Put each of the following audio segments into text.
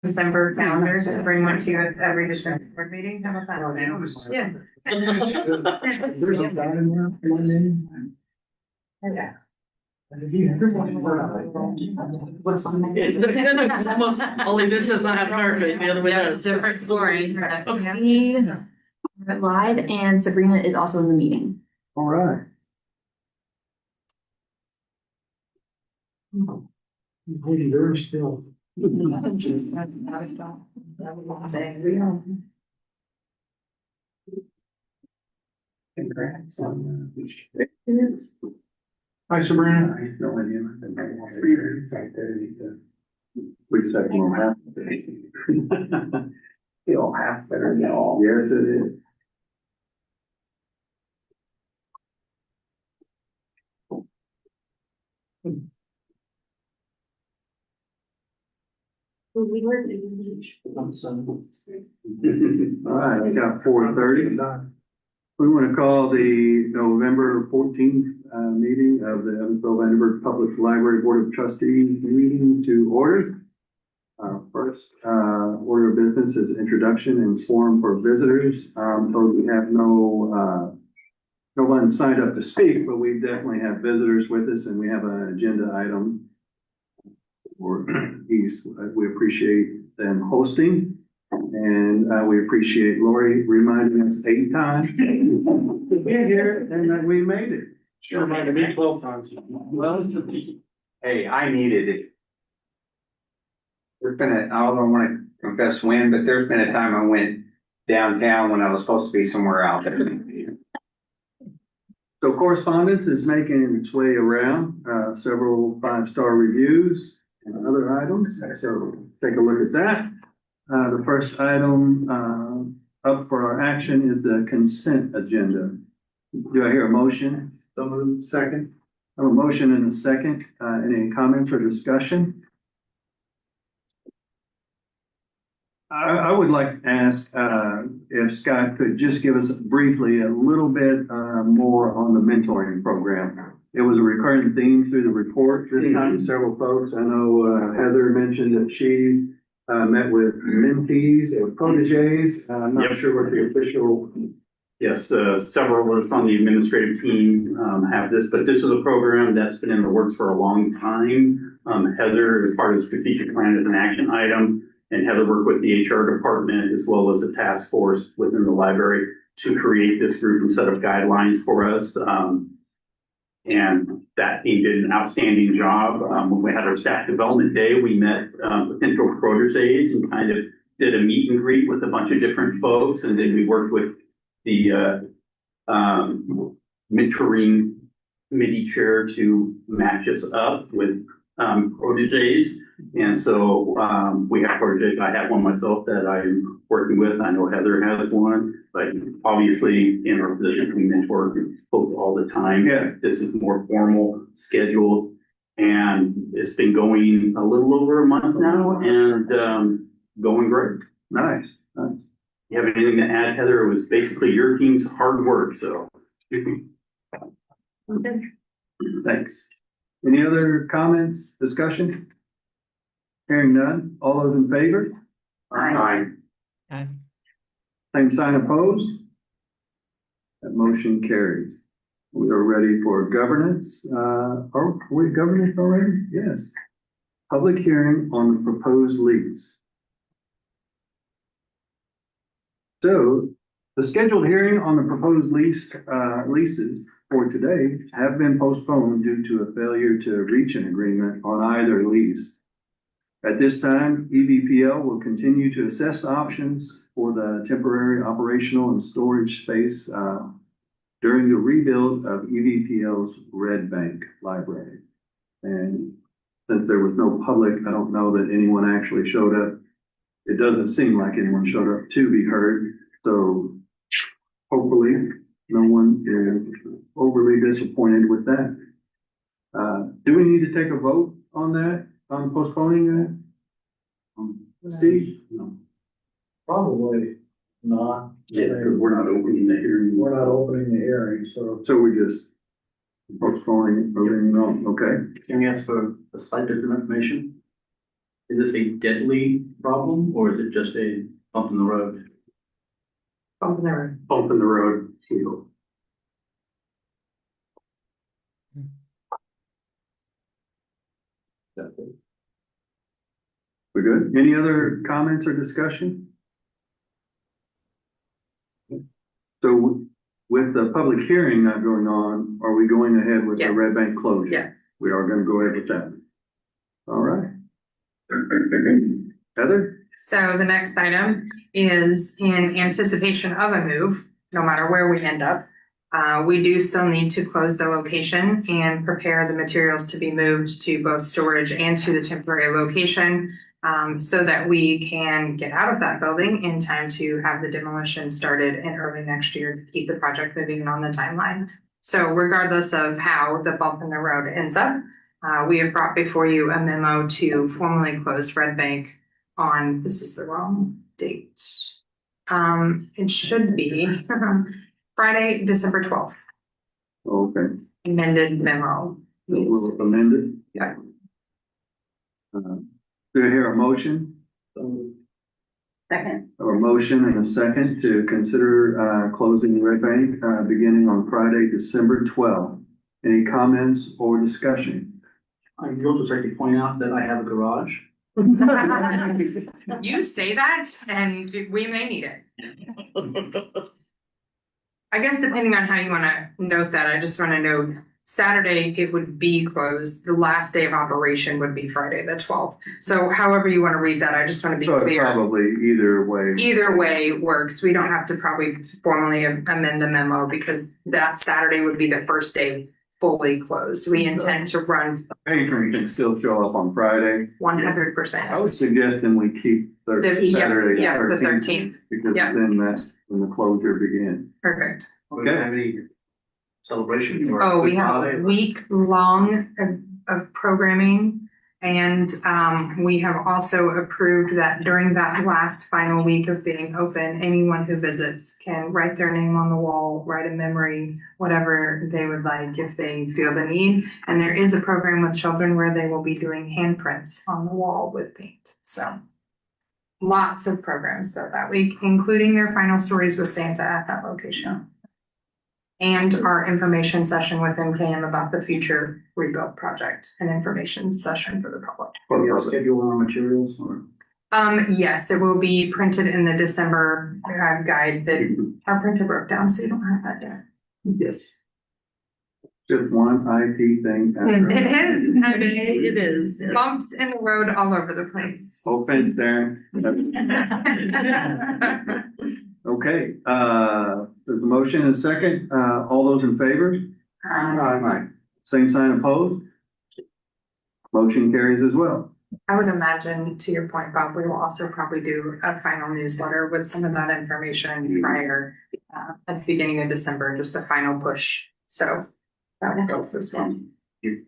December calendar to bring one to you at every December board meeting. How about that? Yeah. Okay. Only this does not have carpet, the other way does. Different flooring. We have it live, and Sabrina is also in the meeting. All right. You're still. Hi, Sabrina. We just have more half. Feel half better than all. Yes, it is. We were. All right, we got 4:30. We want to call the November 14th meeting of the Evansville Vanderburgh Public Library Board of Trustees meeting to order. First order of business is introduction and forum for visitors. So we have no one signed up to speak, but we definitely have visitors with us, and we have an agenda item for these. We appreciate them hosting. And we appreciate Lori reminding us 8 times to be here and that we made it. Sure, reminded me 12 times. Well, Hey, I needed it. There's been I don't want to confess when, but there's been a time I went downtown when I was supposed to be somewhere else. so correspondence is making its way around, several 5-star reviews and other items. So take a look at that. The first item up for our action is the consent agenda. Do I hear a motion? So moved. Second. I have a motion and a second. Any comments or discussion? I would like to ask if Scott could just give us briefly a little bit more on the mentoring program. It was a recurring theme through the report this time. Several folks, I know Heather mentioned that she met with mentees or proteges. I'm not sure what the official. Yes, several of us on the administrative team have this, but this is a program that's been in the works for a long time. Heather is part of the strategic plan as an action item, and Heather worked with the HR department as well as a task force within the library to create this group and set of guidelines for us. And that team did an outstanding job. When we had our staff development day, we met potential proteges and kind of did a meet and greet with a bunch of different folks. And then we worked with the mentoring committee chair to match us up with proteges. And so we have proteges. I have one myself that I'm working with. I know Heather has one, but obviously in our position, we mentor folks all the time. Yeah. This is more formal, scheduled, and it's been going a little over a month now and going great. Nice, nice. You have anything to add, Heather? It was basically your team's hard work, so. Thanks. Any other comments, discussion? Hearing none, all those in favor? Aye. Same sign opposed? That motion carries. We are ready for governance. Are we governance already? Yes. Public hearing on the proposed lease. So the scheduled hearing on the proposed leases for today have been postponed due to a failure to reach an agreement on either lease. At this time, EVPL will continue to assess options for the temporary operational and storage space during the rebuild of EVPL's Red Bank Library. And since there was no public, I don't know that anyone actually showed up. It doesn't seem like anyone showed up to be heard. So hopefully no one is overly disappointed with that. Do we need to take a vote on that, on postponing that? Steve? No. Probably not. Yeah, because we're not opening the hearing. We're not opening the hearing, so. So we just postponing it, moving on, okay? Can we ask for a slight different information? Is this a deadly problem or is it just a bump in the road? Bump in the road. Bump in the road. We good? Any other comments or discussion? So with the public hearing not going on, are we going ahead with the Yes. Red Bank closure? Yes. We are gonna go ahead with that. All right. Heather? So the next item is in anticipation of a move, no matter where we end up. We do still need to close the location and prepare the materials to be moved to both storage and to the temporary location. So that we can get out of that building in time to have the demolition started in early next year to keep the project moving on the timeline. So regardless of how the bump in the road ends up, we have brought before you a memo to formally close Red Bank on, this is the wrong date. It should be Friday, December 12th, Okay, amended memo. so we'll amend it. Yeah. Do I hear a motion? Second. A motion and a second to consider, closing Red Bank, beginning on Friday, December 12th. Any comments or discussion? I will just like to point out that I have a garage. You say that and we may need it. I guess depending on how you want to note that, I just want to note Saturday, it would be closed. The last day of operation would be Friday, the 12th. So however you want to read that, I just want to be So clear. probably either way. Either way works. We don't have to probably formally amend the memo because that Saturday would be the first day fully closed. We intend to run Patron can still show up on Friday. 100%. I would suggest then we keep Saturday. Yeah, the 13th. Because Yeah. then that's when the closure begins. Perfect. Okay. Celebration? or Oh, we good have a holiday? week long of programming. And we have also approved that during that last final week of being open, anyone who visits can write their name on the wall, write a memory, whatever they would like if they feel the need. And there is a program with children where they will be doing handprints on the wall with paint. So lots of programs though that week, including their final stories with Santa at that location. And our information session with MKM about the future rebuild project, an information session for the public. Do you have a schedule on materials or? Yes, it will be printed in the December guide that our printer broke down, so you don't have that yet. Yes. Just one IT thing. after It is. I mean, It is. bumps in the road all over the place. Offense, Darren. Okay, there's a motion and a second. All those in favor? Aye. Same sign opposed? Motion carries as well. I would imagine, to your point, Bob, we will also probably do a final newsletter with some of that information prior at the beginning of December, just a final push. So that will help as well. We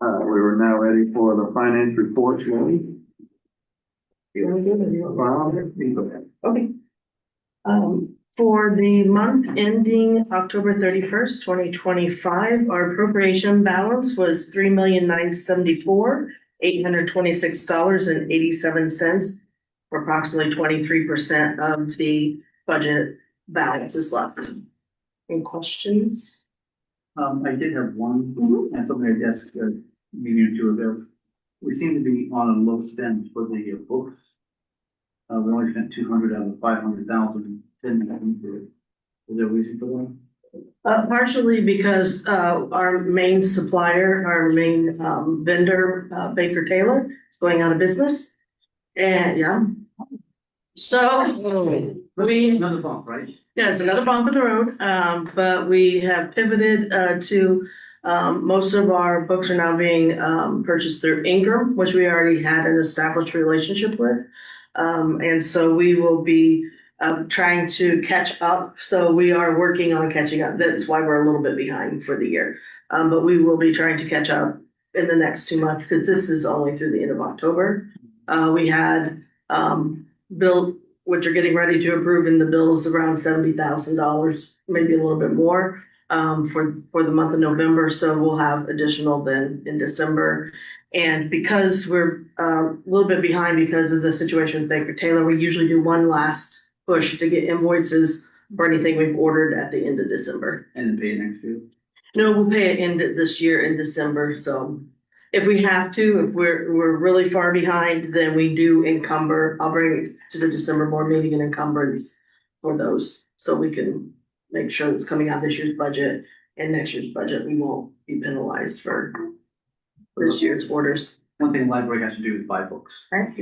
were now ready for the finance report, shall we? Okay. For the month ending October 31st, 2025, our appropriation balance was $3,974,826.87, for approximately 23% of the budget balance is left. Any questions? I did have one, and something I guess a meeting or two ago. We seem to be on a low spend for the books. We only spent 200 out of 500,000. Didn't happen to it. Is there a reason for that? Partially because our main supplier, our main vendor, Baker Taylor, is going out of business. And yeah. So we, Another bump, right? yeah, it's another bump in the road, but we have pivoted to most of our books are now being purchased through Ingram, which we already had an established relationship with. And so we will be trying to catch up. So we are working on catching up. That's why we're a little bit behind for the year. But we will be trying to catch up in the next 2 months because this is only through the end of October. We had bill, which are getting ready to approve in the bills around $70,000, maybe a little bit more for the month of November. So we'll have additional then in December. And because we're a little bit behind because of the situation with Baker Taylor, we usually do one last push to get invoices for anything we've ordered at the end of December. And then pay next year. No, we'll pay it in this year in December, so if we have to, if we're really far behind, then we do encumber. I'll bring it to the December board meeting and encumbrance for those, so we can make sure it's coming out this year's budget and next year's budget. We won't be penalized for this year's orders. One thing the library has to do is buy books. Right?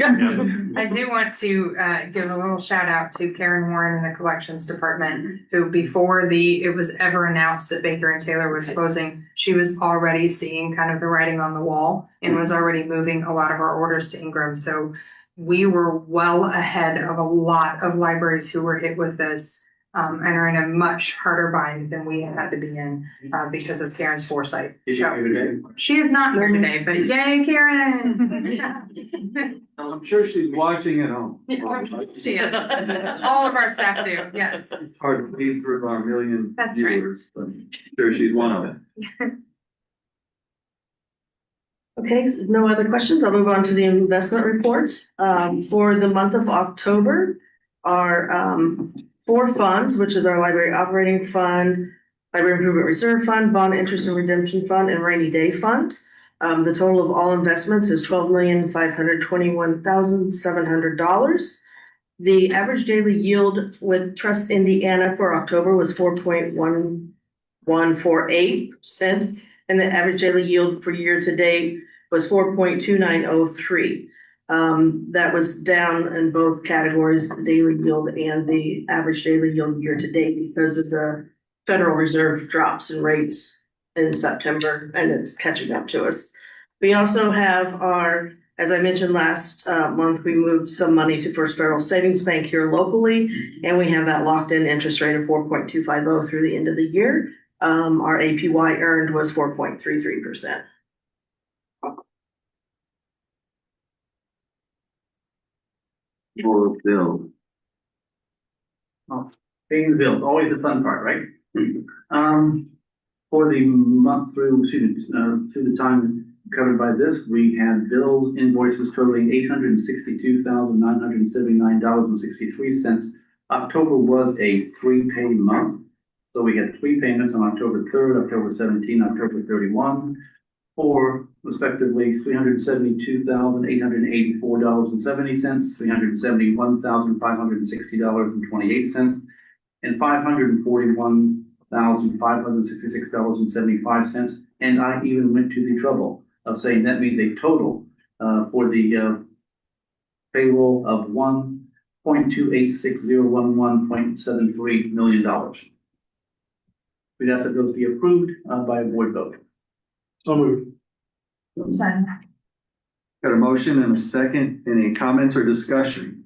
I do want to give a little shout out to Karen Warren in the collections department, who before it was ever announced that Baker and Taylor was closing, she was already seeing kind of the writing on the wall and was already moving a lot of our orders to Ingram. So we were well ahead of a lot of libraries who were hit with this and are in a much harder bind than we had to be in because of Karen's foresight. Is she here today? She is not here today, but yay, Karen! I'm sure she's watching at home. She is. All of our staff do, yes. It's hard to read through our million That's right. viewers, but I'm sure she's one of them. Okay, no other questions. I'll move on to the investment reports. For the month of October, our 4 funds, which is our library operating fund, library improvement reserve fund, bond interest and redemption fund, and rainy day fund. The total of all investments is $12,521,700. The average daily yield with Trust Indiana for October was 4.1148%, and the average daily yield for year to date was 4.2903. That was down in both categories, the daily yield and the average daily yield year to date, because of the Federal Reserve drops in rates in September, and it's catching up to us. We also have our, as I mentioned last month, we moved some money to First Federal Savings Bank here locally, and we have that locked in interest rate of 4.250 through the end of the year. Our APY earned was 4.33%. For Bill. Paying the bills, always the fun part, right? For the month through the time covered by this, we had bills, invoices totaling $862,979.63. October was a 3-pay month. So we had 3 payments on October 3rd, October 17, October 31, for respectively $372,884.70, $371,560.28, and $541,566.75. And I even went to the trouble of saying that means a total for the payroll of $1.286011.73 million. We'd ask that those be approved by a board vote. So moved. Got a motion and a second. Any comments or discussion?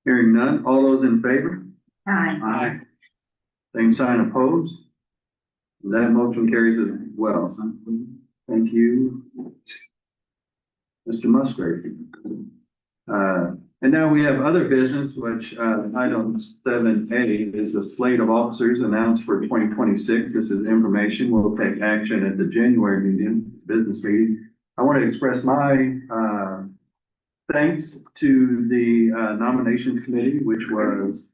Hearing none. All those in favor? Aye. Same sign opposed? That motion carries as well. Thank you, Mr. Musgrave. And now we have other business, which item 7A is the slate of officers announced for 2026. This is information. We'll take action at the January business meeting. I want to express my thanks to the nominations committee, which was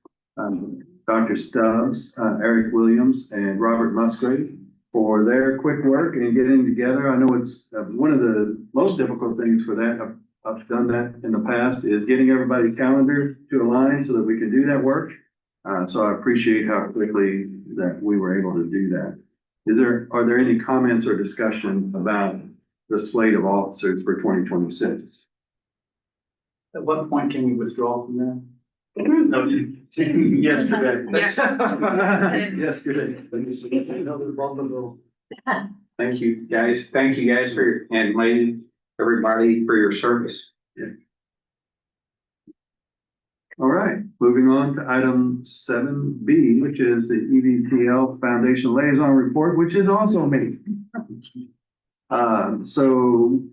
Dr. Stubbs, Eric Williams, and Robert Musgrave, for their quick work and getting together. I know it's one of the most difficult things for that. I've done that in the past, is getting everybody's calendar to align so that we can do that work. So I appreciate how quickly that we were able to do that. Are there any comments or discussion about the slate of officers for 2026? At what point can we withdraw from that? No, yesterday. Yesterday. Thank you, guys. Thank you guys for your, and ladies, everybody for your service. All right, moving on to item 7B, which is the EVPL Foundation Liaison Report, which is also me.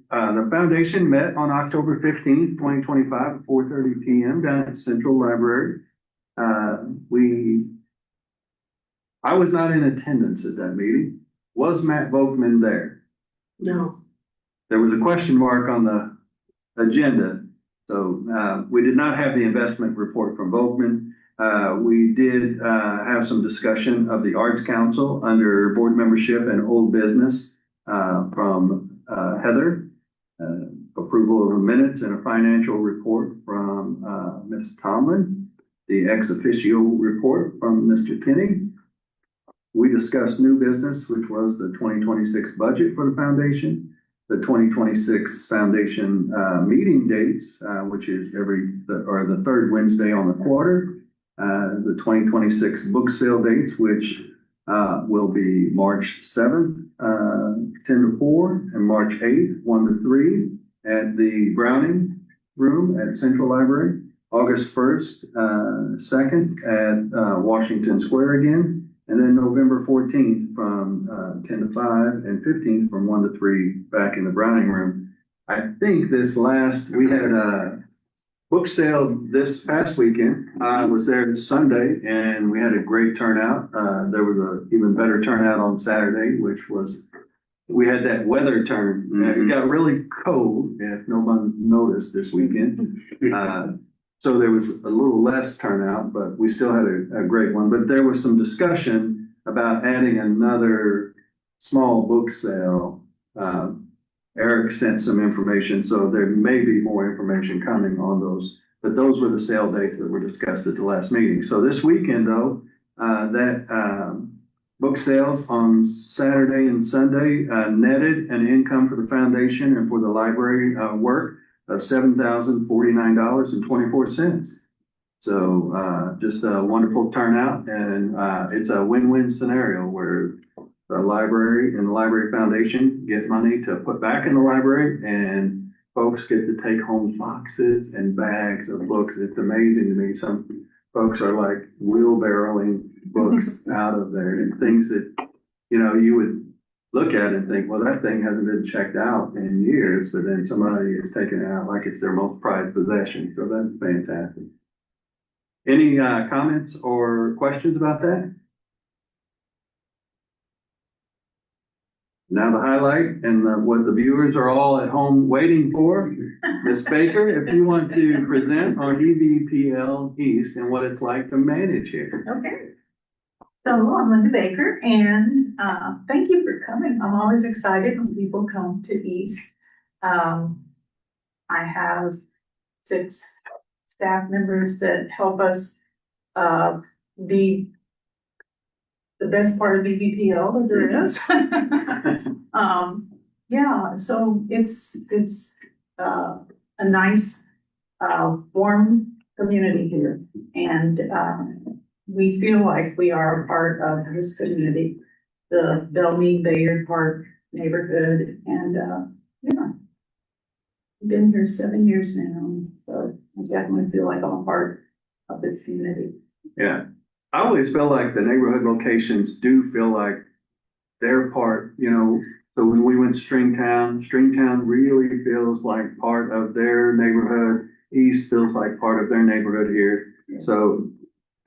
The foundation met on October 15th, 2025 at 4:30 p.m. down at Central Library. I was not in attendance at that meeting. Was Matt Volkman there? No. There was a question mark on the agenda. So, we did not have the investment report from Volkman. We did, have some discussion of the Arts Council under board membership and old business, from, Heather. Approval of minutes and a financial report from, Ms. Tomlin. The ex officio report from Mr. Kenny. We discussed new business, which was the 2026 budget for the foundation, the 2026 foundation meeting dates, which is the third Wednesday on the quarter, the 2026 book sale dates, which will be March 7th, 10 to 4, and March 8th, 1 to 3, at the Browning Room at Central Library, August 1st, 2nd at Washington Square again, and then November 14th from 10 to 5 and 15th from 1 to 3 back in the Browning Room. I think we had a book sale this past weekend. I was there Sunday and we had a great turnout. There was a even better turnout on Saturday, we had that weather turn. It got really cold, if no one noticed this weekend. So there was a little less turnout, but we still had a great one. But there was some discussion about adding another small book sale. Eric sent some information, so there may be more information coming on those. But those were the sale dates that were discussed at the last meeting. So this weekend, though, book sales on Saturday and Sunday netted an income for the foundation and for the library work of $7,049.24. So just a wonderful turnout, and it's a win-win scenario where the library and the library foundation get money to put back in the library, and folks get to take home boxes and bags of books. It's amazing to me. Some folks are like wheelbarrowing books out of there, and things that, you would look at and think, well, that thing hasn't been checked out in years, but then somebody is taking it out like it's their most prized possession. So that's fantastic. Any comments or questions about that? Now the highlight and what the viewers are all at home waiting for. Ms. Baker, if you want to present on EVPL East and what it's like to manage here. Okay. So I'm Linda Baker, and thank you for coming. I'm always excited when people come to East. I have 6 staff members that help us be the best part of EVPL that there is. Yeah, so it's a nice, warm community here, and we feel like we are a part of this community, the Bellmead Bayard Park neighborhood, and yeah, I've been here 7 years now, so I definitely feel like I'm a part of this community. Yeah, I always feel like the neighborhood locations do feel like they're part, so when we went to Stringtown really feels like part of their neighborhood. East feels like part of their neighborhood here. Yes. So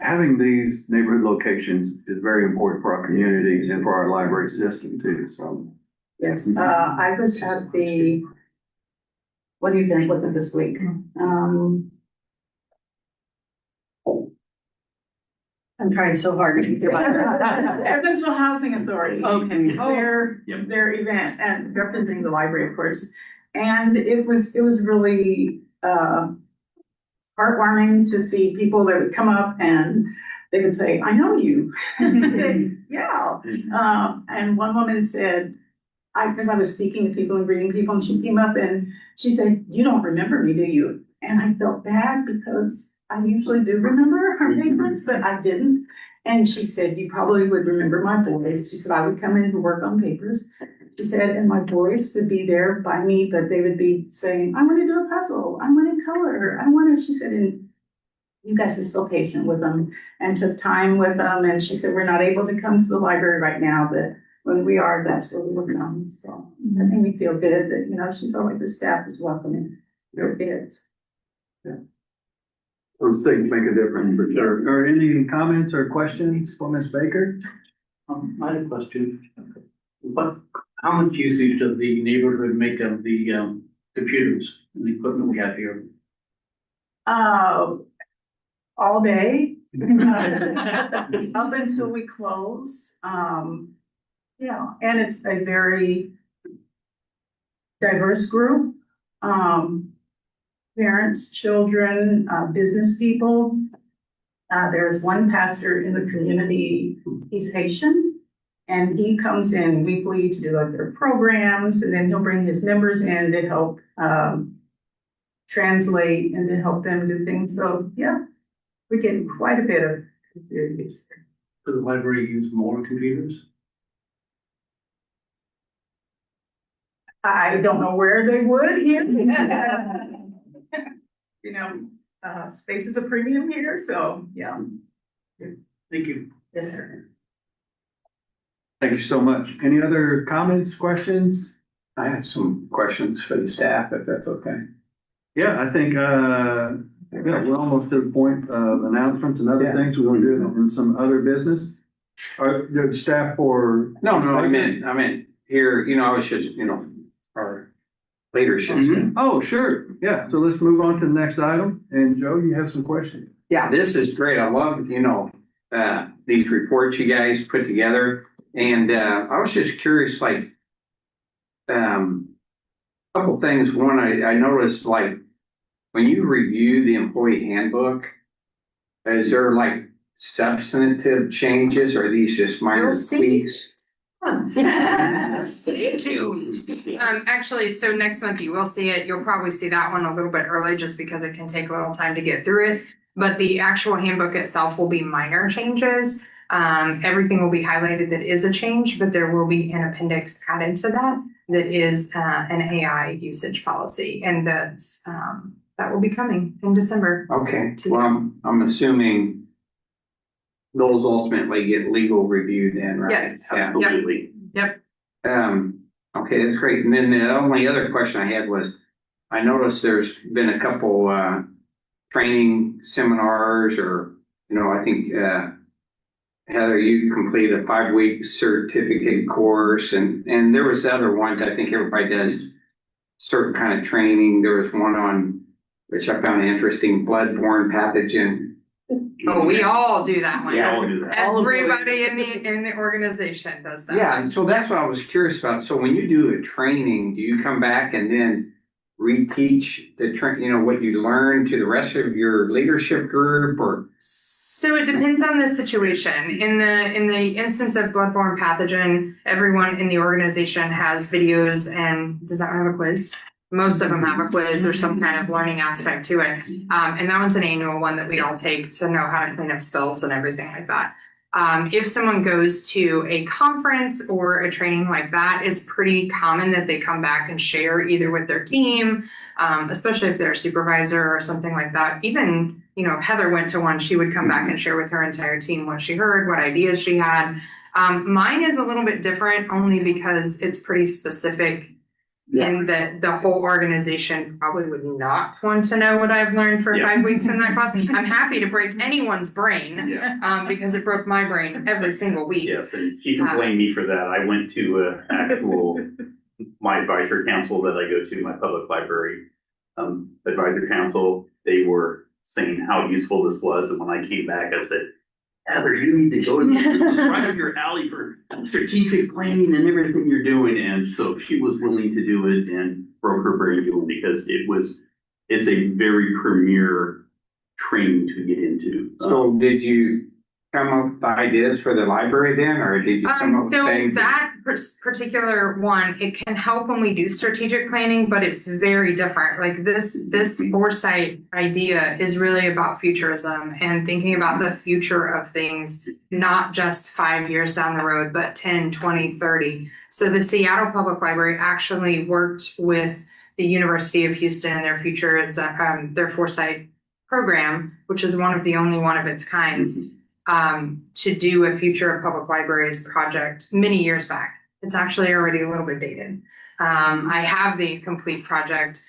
having these neighborhood locations is very important for our communities and for our library system too, so. Yes, I was at what event was it this week? I'm trying so hard to keep it. Evansville Housing Authority. Okay. Their event, and representing the library, of course. And it was really, heartwarming to see people that would come up and they would say, I know you. Yeah. And one woman said, because I was speaking to people and greeting people, and she came up and she said, you don't remember me, do you? And I felt bad because I usually do remember her patrons, but I didn't. And she said, you probably would remember my boys. She said, I would come in and work on papers. She said, and my boys would be there by me, but they would be saying, I want to do a puzzle. I want to color. she said, and you guys were so patient with them and took time with them. And she said, we're not able to come to the library right now, but when we are, that's where we will come. So I think we feel good that, she felt like the staff is welcoming their kids. Yeah. Those things make a difference for sure. Are any comments or questions for Ms. Baker? I had a question. What How much usage does the neighborhood make of the computers and the equipment we have here? All day. Up until we close, yeah, and it's a very diverse group. Parents, children, business people. There's one pastor in the community, he's Haitian, and he comes in weekly to do like their programs, and then he'll bring his members in to help translate and to help them do things. So, yeah, we get quite a bit of computer use. Could the library use more computers? I don't know where they would here. You know, space is a premium here, so, yeah. Thank you. Yes, sir. Thank you so much. Any other comments, questions? I have some questions for the staff, if that's okay. Yeah, I think, yeah, we're almost to the point of announcements and other Yeah. things we're gonna do and some other business. Are the staff for? No, I meant here, I was just, our leadership. Oh, sure. Yeah. So let's move on to the next item. And Joe, you have some questions. Yeah, this is great. I love, these reports you guys put together. And, I was just curious, like, couple things. One, I noticed, like, when you review the employee handbook, is there like substantive changes or are these just minor You'll see. tweaks? Stay tuned. Actually, so next month you will see it. You'll probably see that one a little bit early just because it can take a little time to get through it. But the actual handbook itself will be minor changes. Everything will be highlighted that is a change, but there will be an appendix added to that is an AI usage policy, and that will be coming in December. Okay, well, I'm assuming those ultimately get legal review then, right? Yes. Yeah. Absolutely. Yep. Okay, that's great. And then the only other question I had was, I noticed there's been a couple, training seminars or, I think, Heather, you completed a 5-week certificate course and there was other ones. I think everybody does certain kind of training. There was one on, which I found interesting, bloodborne pathogen. Oh, we all do that one. Yeah, I'll do that. Everybody in the organization does that. Yeah, and so that's what I was curious about. So when you do a training, do you come back and then reteach what you learned to the rest of your leadership group or? So it depends on the situation. In the instance of bloodborne pathogen, everyone in the organization has videos and does that one have a quiz? Most of them have a quiz or some kind of learning aspect to it. And that one's an annual one that we all take to know how to clean up spills and everything like that. If someone goes to a conference or a training like that, it's pretty common that they come back and share either with their team, especially if they're a supervisor or something like that. Even, if Heather went to one, she would come back and share with her entire team what she heard, what ideas she had. Mine is a little bit different only because it's pretty specific. And the whole organization probably would not want to know what I've learned for 5 weeks in that class. I'm happy to break anyone's brain, because it broke my brain every single week. Yes, and she can blame me for that. I went to my advisor council that I go to, my public library advisor council. They were saying how useful this was, and when I came back, I said, Heather, you need to go to this. This is right up your alley for strategic planning and everything you're doing. And so she was willing to do it and broke her brain doing it because it's a very premier training to get into. So did you come up with ideas for the library then, or did you come up with things? So that particular one, it can help when we do strategic planning, but it's very different. Like this foresight idea is really about futurism and thinking about the future of things, not just 5 years down the road, but 10, 20, 30. So the Seattle Public Library actually worked with the University of Houston and their their foresight program, which is one of the only one of its kinds. To do a Future of Public Libraries project many years back. It's actually already a little bit dated. I have the complete project.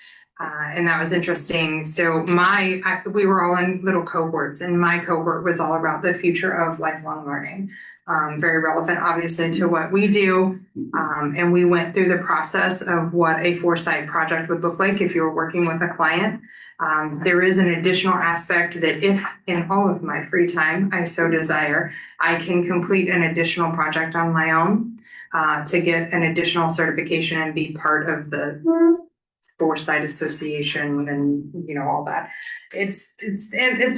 And that was interesting. So we were all in little cohorts, and my cohort was all about the future of lifelong learning. Very relevant, obviously, to what we do. And we went through the process of what a foresight project would look like if you were working with a client. There is an additional aspect that if in all of my free time I so desire, I can complete an additional project on my own to get an additional certification and be part of the Foresight Association and all that. It's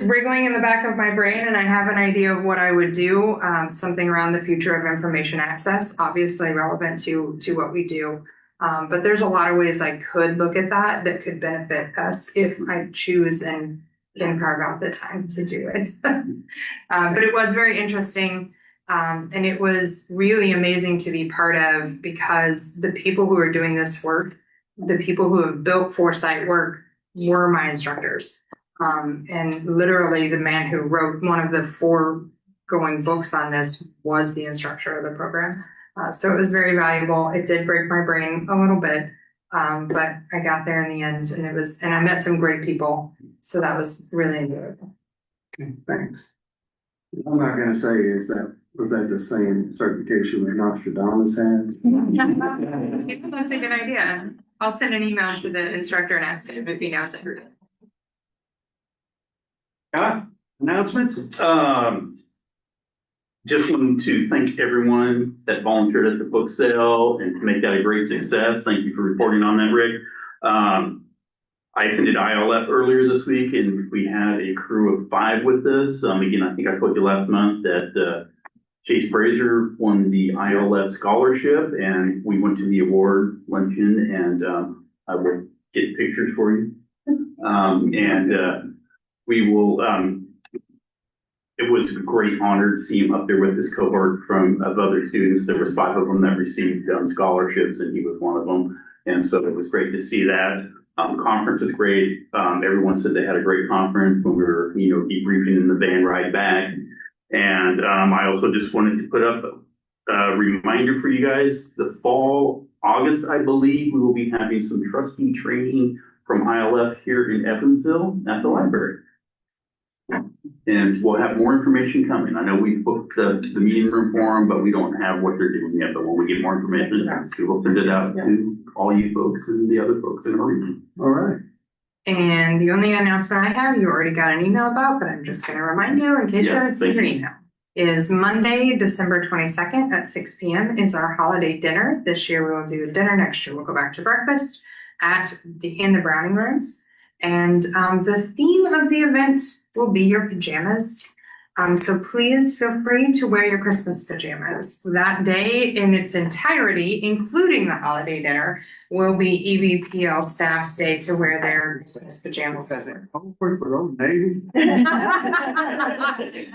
wriggling in the back of my brain, and I have an idea of what I would do. Something around the future of information access, obviously relevant to what we do. But there's a lot of ways I could look at that could benefit us if I choose and can carve out the time to do it. But it was very interesting. And it was really amazing to be part of, because the people who are doing this work, the people who have built Foresight work, were my instructors. And literally the man who wrote one of the foregoing books on this was the instructor of the program. So it was very valuable. It did break my brain a little bit, but I got there in the end, and I met some great people. So that was really enjoyable. Okay, thanks. I'm not gonna say was that the same certification that Nostradamus has? That's a good idea. I'll send an email to the instructor and ask him if he knows it. Scott, announcements? Just wanted to thank everyone that volunteered at the book sale and to make that a great success. Thank you for reporting on that, Rick. I attended ILF earlier this week, and we had a crew of 5 with us. Again, I think I told you last month that Chase Brazier won the ILF scholarship, and we went to the award luncheon, and I will get pictures for you. We will, it was a great honor to see him up there with his cohort of other students. There was 5 of them that received scholarships, and he was one of them. And so it was great to see that. Conference was great. Everyone said they had a great conference when we were, debriefing in the van ride back. And I also just wanted to put up a reminder for you guys. The fall, August, I believe, we will be having some trustee training from ILF here in Evansville at the library. And we'll have more information coming. I know we booked the meeting room for them, but we don't have what they're doing yet. But when we get more information, we will send it out to all you folks and the other folks in our region. All right. And the only announcement I have, you already got an email about, but I'm just going to remind you in case you haven't seen your email, is Monday, December 22nd at 6 p.m. is our holiday dinner. This year we will do a dinner. Next year we'll go back to breakfast in the Browning Rooms. And the theme of the event will be your pajamas. So please feel free to wear your Christmas pajamas. That day in its entirety, including the holiday dinner, will be EVPL staff's day to wear their Christmas pajamas.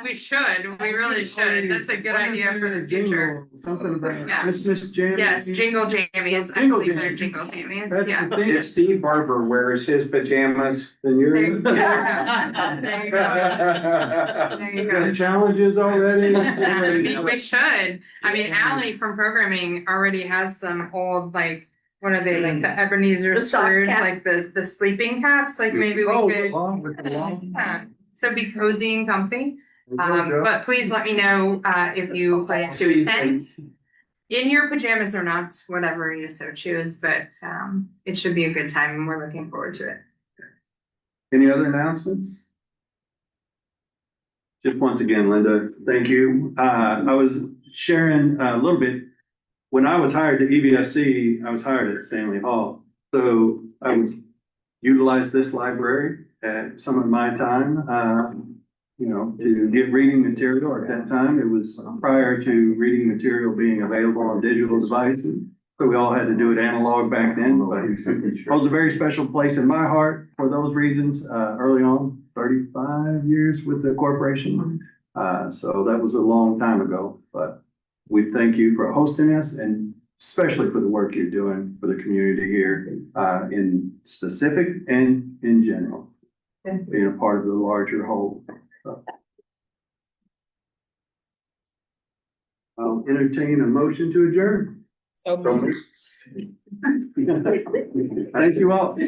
We should. We really should. That's a good idea for the future. Something about Yeah. Christmas jammies. Yes, jingle jammies. I believe they're jingle jammies. Yeah. If Steve Barber wears his pajamas, then you're. There you go. There you go. Got challenges already. I mean, we should. I mean, Allie from programming already has some old, what are they, like the Ebenezer The sock swords, cap. like the sleeping caps, maybe we could. Yeah. So be cozy and comfy. But please let me know if you plan to attend in your pajamas or not, whatever you so choose, but it should be a good time and we're looking forward to it. Any other announcements? Just once again, Linda, thank you. I was sharing a little bit. When I was hired at EVSC, I was hired at Stanley Hall. So I would utilize this library at some of my time, to get reading material. At that time, it was prior to reading material being available on digital devices. So we all had to do it analog back then. But it holds a very special place in my heart for those reasons. Early on, 35 years with the corporation. So that was a long time ago, but we thank you for hosting us and especially for the work you're doing for the community here, in specific and in general, being a part of the larger whole. So. I'll entertain a motion to adjourn. Thank you all.